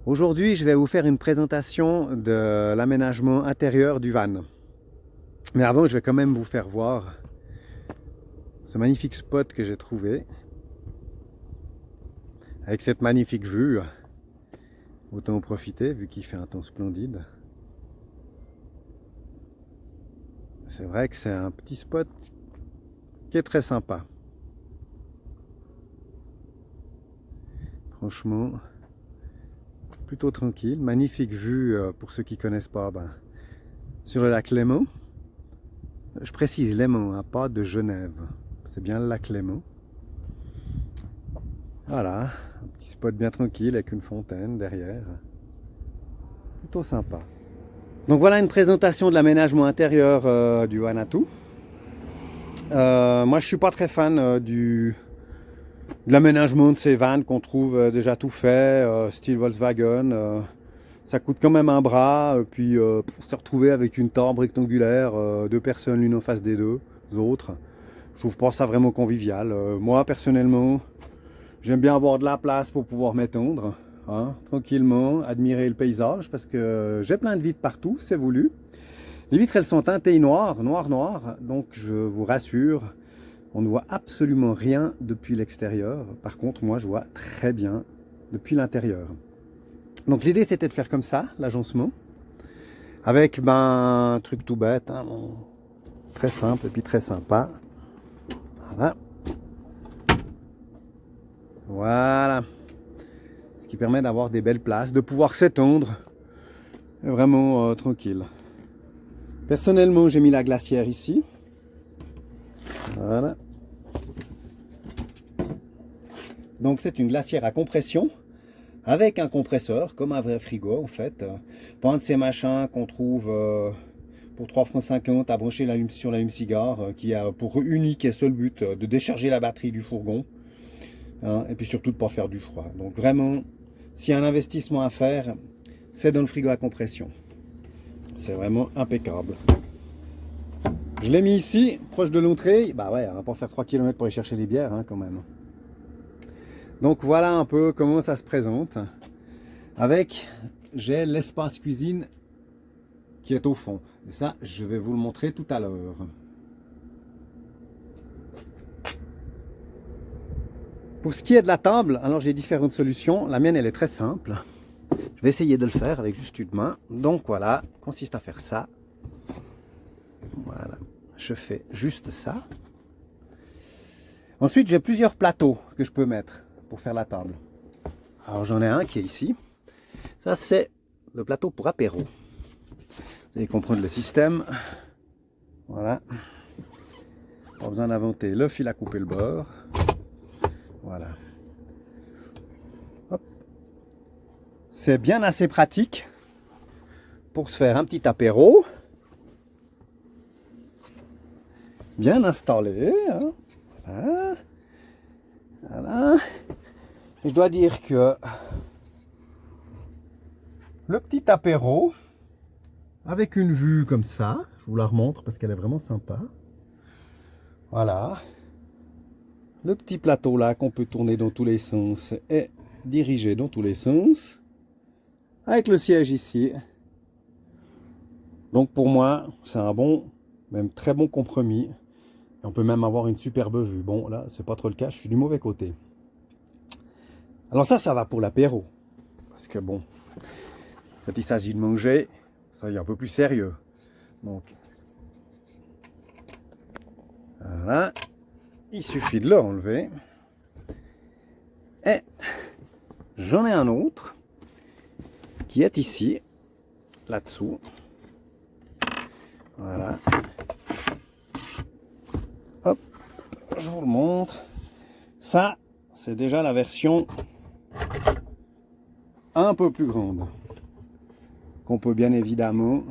Aujourd'hui, je vais vous faire une présentation de l'aménagement intérieur du van. Mais avant, je vais quand même vous faire voir ce magnifique spot que j'ai trouvé. Avec cette magnifique vue. Autant en profiter vu qu'il fait un temps splendide. C'est vrai que c'est un petit spot qui est très sympa. Franchement, plutôt tranquille. Magnifique vue pour ceux qui ne connaissent pas. Sur le lac Léman. Je précise Léman, hein, pas de Genève. C'est bien le lac Léman. Voilà, un petit spot bien tranquille avec une fontaine derrière. Plutôt sympa. Donc voilà une présentation de l'aménagement intérieur du Vanuatu. Moi je suis pas très fan de l'aménagement de ces vannes qu'on trouve déjà tout fait, style Volkswagen. Ça coûte quand même un bras, puis pour se retrouver avec une table rectangulaire, deux personnes l'une en face des deux autres, je trouve pas ça vraiment convivial. Moi personnellement, j'aime bien avoir de la place pour pouvoir m'étendre, hein, tranquillement, admirer le paysage, parce que j'ai plein de vitres partout, c'est voulu. Les vitres, elles sont teintées noir, donc je vous rassure, on ne voit absolument rien depuis l'extérieur. Par contre, moi, je vois très bien depuis l'intérieur. Donc l'idée, c'était de faire comme ça, l'agencement, avec un truc tout bête, hein, très simple et puis très sympa. Voilà. Voilà. Ce qui permet d'avoir des belles places, de pouvoir s'étendre vraiment tranquille. Personnellement, j'ai mis la glacière ici. Voilà. Donc c'est une glacière à compression avec un compresseur, comme un vrai frigo en fait. Pas un de ces machins qu'on trouve pour 3,50 € à brancher sur l'allume-cigare, qui a pour unique et seul but de décharger la batterie du fourgon. Hein, et puis surtout de ne pas faire du froid. Donc vraiment, s'il y a un investissement à faire, c'est dans le frigo à compression. C'est vraiment impeccable. Je l'ai mis ici, proche de l'entrée. Bah ouais, on va pas faire 3 km pour aller chercher les bières hein, quand même. Donc voilà un peu comment ça se présente. Avec, j'ai l'espace cuisine qui est au fond. Et ça, je vais vous le montrer tout à l'heure. Pour ce qui est de la table, alors j'ai différentes solutions. La mienne, elle est très simple. Je vais essayer de le faire avec juste une main. Donc voilà, il consiste à faire ça. Voilà, je fais juste ça. Ensuite, j'ai plusieurs plateaux que je peux mettre pour faire la table. Alors j'en ai un qui est ici. Ça, c'est le plateau pour apéro. Vous allez comprendre le système. Voilà. Pas besoin d'inventer le fil à couper le bord. Voilà. C'est bien assez pratique pour se faire un petit apéro. Bien installé. Hein. Voilà. Voilà. Et je dois dire que le petit apéro, avec une vue comme ça, je vous la remontre parce qu'elle est vraiment sympa. Voilà. Le petit plateau là qu'on peut tourner dans tous les sens est dirigé dans tous les sens. Avec le siège ici. Donc pour moi, c'est un bon, même très bon compromis. Et on peut même avoir une superbe vue. Bon là, c'est pas trop le cas, je suis du mauvais côté. Alors ça va pour l'apéro. Parce que bon, quand il s'agit de manger, ça y est un peu plus sérieux. Donc, voilà. Il suffit de le enlever. Et j'en ai un autre qui est ici, là-dessous. Voilà. Hop, je vous le montre. Ça, c'est déjà la version un peu plus grande. Qu'on peut bien évidemment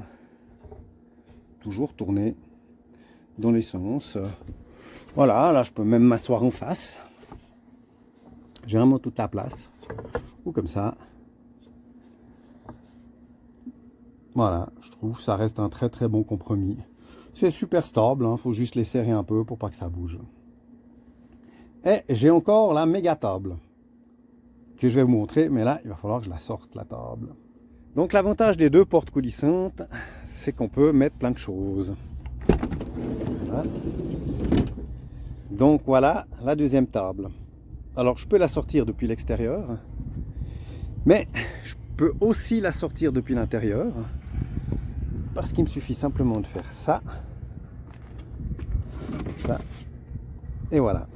toujours tourner dans les sens. Voilà, là je peux même m'asseoir en face. J'ai vraiment toute la place. Ou comme ça. Voilà, je trouve que ça reste un très très bon compromis. C'est super stable, hein, faut juste les serrer un peu pour pas que ça bouge. Et j'ai encore la méga table. que je vais vous montrer, mais là il va falloir que je la sorte la table. Donc l'avantage des deux portes coulissantes, c'est qu'on peut mettre plein de choses. Voilà. Donc voilà la deuxième table. Alors je peux la sortir depuis l'extérieur, mais je peux aussi la sortir depuis l'intérieur, parce qu'il me suffit simplement de faire ça, ça, et voilà.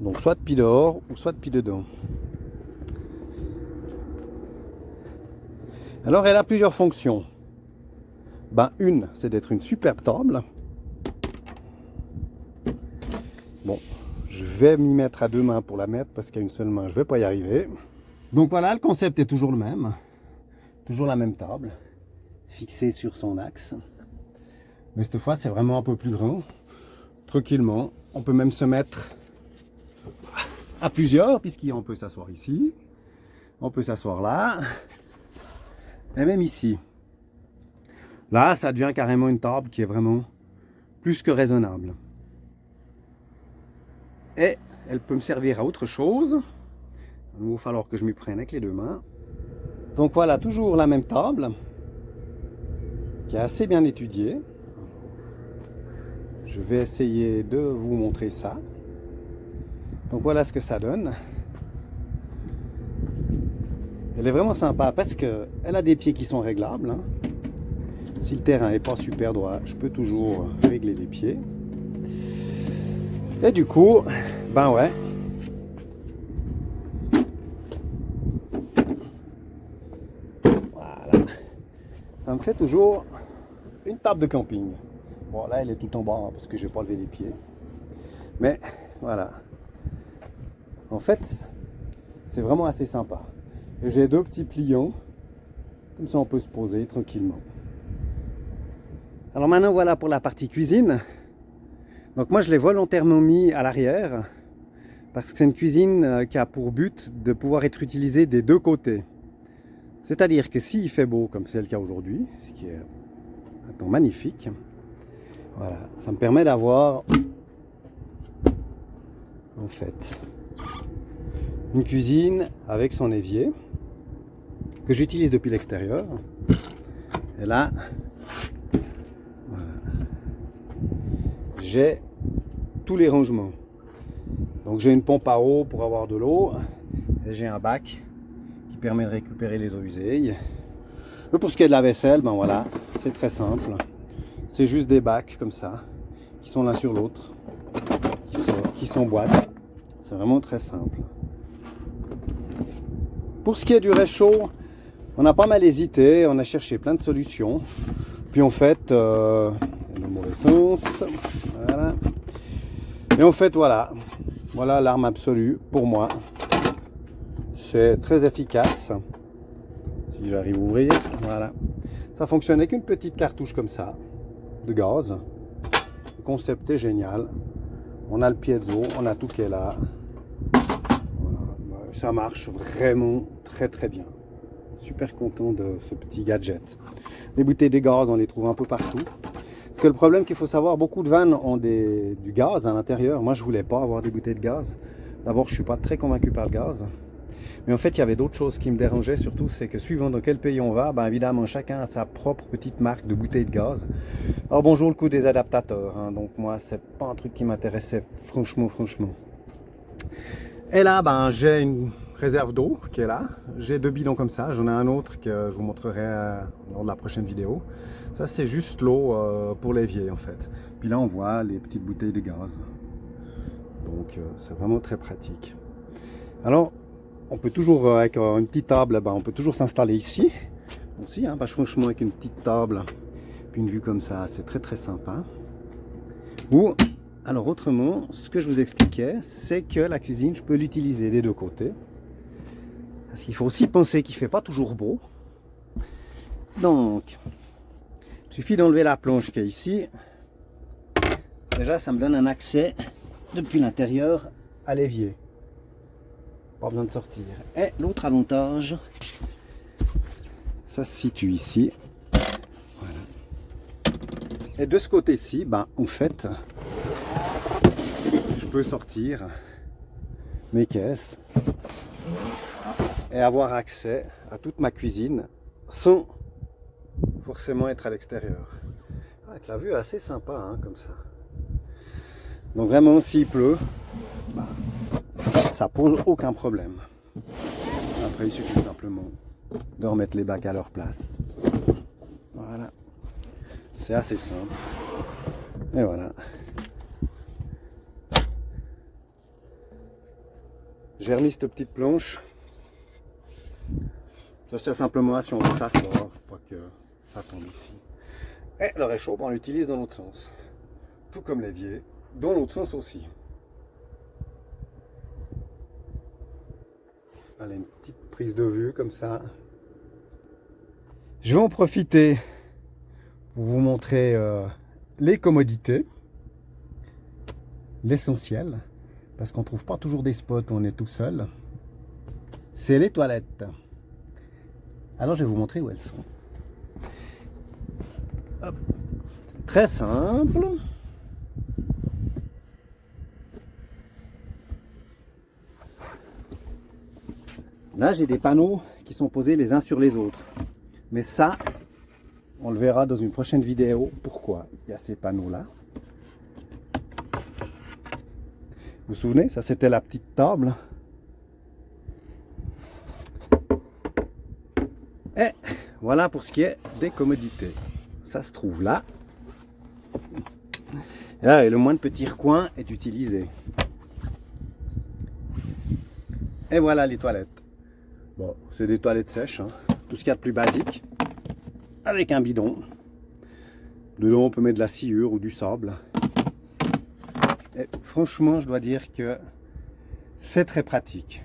Donc soit depuis dehors ou soit depuis dedans. Alors elle a plusieurs fonctions. Une, c'est d'être une superbe table. Bon, je vais m'y mettre à deux mains pour la mettre parce qu'à une seule main je ne vais pas y arriver. Donc voilà, le concept est toujours le même. Toujours la même table, fixée sur son axe. Mais cette fois c'est vraiment un peu plus grand. Tranquillement, on peut même se mettre à plusieurs, puisqu'on peut s'asseoir ici, on peut s'asseoir là, et même ici. Là, ça devient carrément une table qui est vraiment plus que raisonnable. Et elle peut me servir à autre chose. Il va falloir que je m'y prenne avec les deux mains. Donc voilà, toujours la même table, qui est assez bien étudiée. Je vais essayer de vous montrer ça. Donc voilà ce que ça donne. Elle est vraiment sympa parce qu'elle a des pieds qui sont réglables. Hein. Si le terrain n'est pas super droit, je peux toujours régler les pieds. Et du coup, ouais. Voilà. Ça me fait toujours une table de camping. Bon, là, elle est tout en bas parce que je n'ai pas levé les pieds. Mais voilà. En fait, c'est vraiment assez sympa. J'ai deux petits pliants, comme ça on peut se poser tranquillement. Alors maintenant voilà pour la partie cuisine. Donc moi je l'ai volontairement mis à l'arrière, parce que c'est une cuisine qui a pour but de pouvoir être utilisée des deux côtés. C'est-à-dire que s'il fait beau, comme c'est le cas aujourd'hui, ce qui est un temps magnifique, voilà, ça me permet d'avoir en fait une cuisine avec son évier que j'utilise depuis l'extérieur. Et là, voilà, j'ai tous les rangements. Donc j'ai une pompe à eau pour avoir de l'eau et j'ai un bac qui permet de récupérer les eaux usées. Et pour ce qui est de la vaisselle, voilà, c'est très simple. C'est juste des bacs comme ça qui sont l'un sur l'autre, qui s'emboîtent. C'est vraiment très simple. Pour ce qui est du réchaud, on a pas mal hésité, on a cherché plein de solutions. Puis en fait, le mauvais sens, voilà. Et en fait, voilà l'arme absolue pour moi. C'est très efficace. Si j'arrive à ouvrir, voilà. Ça fonctionne avec une petite cartouche comme ça, de gaz. Le concept est génial. On a le piezo, on a tout qui est là. Voilà. Ça marche vraiment très bien. Super content de ce petit gadget. Les bouteilles de gaz, on les trouve un peu partout. Parce que le problème qu'il faut savoir, beaucoup de vannes ont du gaz à l'intérieur. Moi, je voulais pas avoir des bouteilles de gaz. D'abord, je suis pas très convaincu par le gaz. Mais en fait, il y avait d'autres choses qui me dérangeaient, surtout, c'est que suivant dans quel pays on va, évidemment, chacun a sa propre petite marque de bouteilles de gaz. Alors bonjour le coup des adaptateurs, hein. Donc moi, c'est pas un truc qui m'intéressait franchement. Et là, j'ai une réserve d'eau qui est là. J'ai deux bidons comme ça. J'en ai un autre que je vous montrerai lors de la prochaine vidéo. Ça, c'est juste l'eau pour l'évier, en fait. Puis là, on voit les petites bouteilles de gaz. Donc, c'est vraiment très pratique. Alors, on peut toujours, avec une petite table, on peut toujours s'installer ici. Aussi, hein, franchement, avec une petite table, puis une vue comme ça, c'est très sympa. Ou, alors autrement, ce que je vous expliquais, c'est que la cuisine, je peux l'utiliser des deux côtés. Parce qu'il faut aussi penser qu'il ne fait pas toujours beau. Donc, il suffit d'enlever la planche qui est ici. Déjà, ça me donne un accès depuis l'intérieur à l'évier. Pas besoin de sortir. Et l'autre avantage, ça se situe ici. Voilà. Et de ce côté-ci, en fait, je peux sortir mes caisses et avoir accès à toute ma cuisine sans forcément être à l'extérieur. Avec la vue est assez sympa, hein, comme ça. Donc vraiment, s'il pleut, bah, ça pose aucun problème. Après, il suffit simplement de remettre les bacs à leur place. Voilà. C'est assez simple. Et voilà. J'ai remis cette petite planche. Ça sert simplement à si on veut s'asseoir, pas que ça tombe ici. Et le réchaud, on l'utilise dans l'autre sens. Tout comme l'évier, dans l'autre sens aussi. Allez, une petite prise de vue comme ça. Je vais en profiter pour vous montrer les commodités, l'essentiel, parce qu'on ne trouve pas toujours des spots où on est tout seul. C'est les toilettes. Alors je vais vous montrer où elles sont. Hop. Très simple. Là j'ai des panneaux qui sont posés les uns sur les autres. Mais ça, on le verra dans une prochaine vidéo. Pourquoi il y a ces panneaux-là. Vous vous souvenez, ça c'était la petite table. Et voilà pour ce qui est des commodités. Ça se trouve là. Et le moins de petits recoins est utilisé. Et voilà les toilettes. Bon, c'est des toilettes sèches, hein. Tout ce qu'il y a de plus basique. Avec un bidon. Dedans on peut mettre de la sciure ou du sable. Et franchement, je dois dire que c'est très pratique.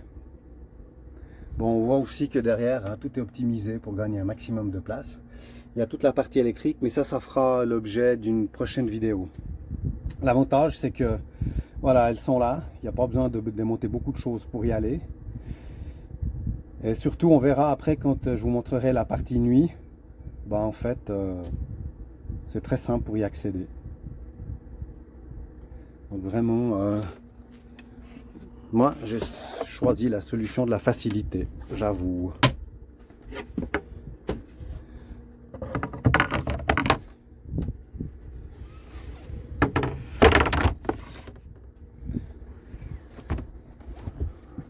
Bon, on voit aussi que derrière, hein, tout est optimisé pour gagner un maximum de place. Il y a toute la partie électrique, mais ça fera l'objet d'une prochaine vidéo. L'avantage, c'est que, voilà, elles sont là. Il n'y a pas besoin de démonter beaucoup de choses pour y aller. Et surtout, on verra après, quand je vous montrerai la partie nuit, bah, en fait, c'est très simple pour y accéder. Donc vraiment, moi, j'ai choisi la solution de la facilité, j'avoue.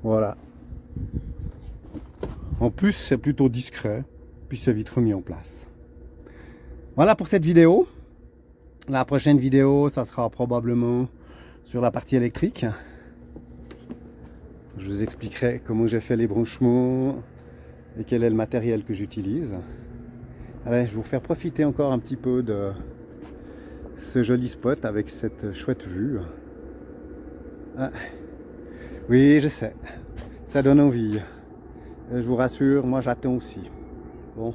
Voilà. En plus, c'est plutôt discret, puis c'est vite remis en place. Voilà pour cette vidéo. La prochaine vidéo, ça sera probablement sur la partie électrique. Je vous expliquerai comment j'ai fait les branchements et quel est le matériel que j'utilise. Allez, je vais vous faire profiter encore un petit peu de ce joli spot avec cette chouette vue. Ah. Oui, je sais, ça donne envie. Je vous rassure, moi j'attends aussi. Bon,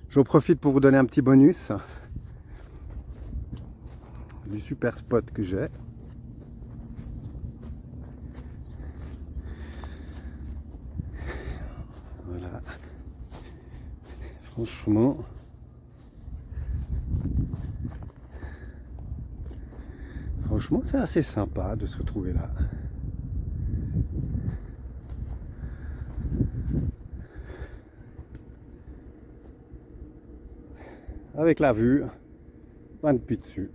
j'en profite pour vous donner un petit bonus du super spot que j'ai. Voilà. Franchement, c'est assez sympa de se retrouver là. Avec la vue, pas de puits dessus.